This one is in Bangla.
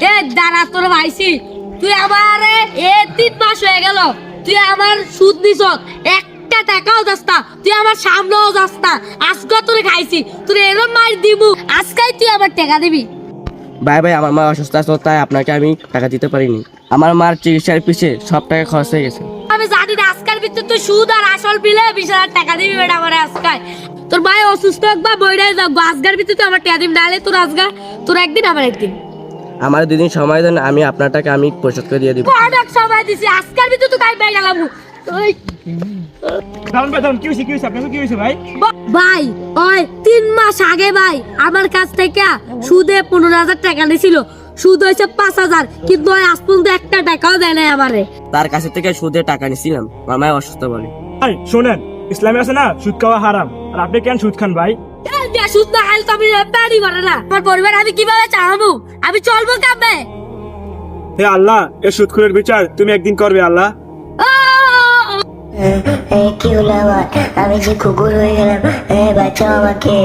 এ দাঁড়া তোর ভাইসি, তুই আমার 3 মাস হয়ে গেল, তুই আমার সুদ দিছ, একটা টাকাও যাস না, তুই আমার সামনেও যাস না। আজকে তোরে খাইছি, তোর এরম মার দিবু, আজকাই তুই আমার টাকা দিবি। ভাই আমার মা অসুস্থ আছে, তাই আপনাকে আমি টাকা দিতে পারিনি। আমার মার চিকিৎসার পিছিয়ে সব টাকা খরচ হয়ে গেছে। আমি জানি না আজকাল ভিতরে তুই সুদ আর আসল বিলে 20,000 টাকা দিবি বেটা আমার আজকাল। তোর ভাই অসুস্থ হোক বা বইরাই যাক, আজকার ভিতরে তুই আমার টাকা দিবি, নাহলে তোর আজকা, তোর একদিন আমার একদিন। আমার 2 দিন সময় দেন, আমি আপনার টাকা আমি পরিশোধ করে দিয়ে দিব। অনেক সময় দিছি, আজকাল ভিতরে তুই তাই পেয়ে গেলাম। ভাই ওই 3 মাস আগে ভাই আমার কাছ থেকে সুদে 15,000 টাকা নিয়েছিল, সুদ হয়েছে 5,000, কিন্তু ওই আজ পর্যন্ত একটা টাকাও দেয় নাই আমারে। তার কাছে থেকে সুদে টাকা নিছিলাম, আমার মা অসুস্থ বলে। ভাই শোনেন, ইসলামে আছে না সুদ খাওয়া হারাম, আর আপনি কেন সুদ খান ভাই? সুদ না খাইলে তো আমি বাড়ি করে না, আমার পরিবার আমি কিভাবে চালাবো, আমি চলবো কেমনে? হে আল্লাহ, এই সুদখোরের বিচার তুমি একদিন করবে আল্লাহ। কি হলো আমার? আমি যে কুকুর হয়ে গেলাম, বাঁচাও আমাকে।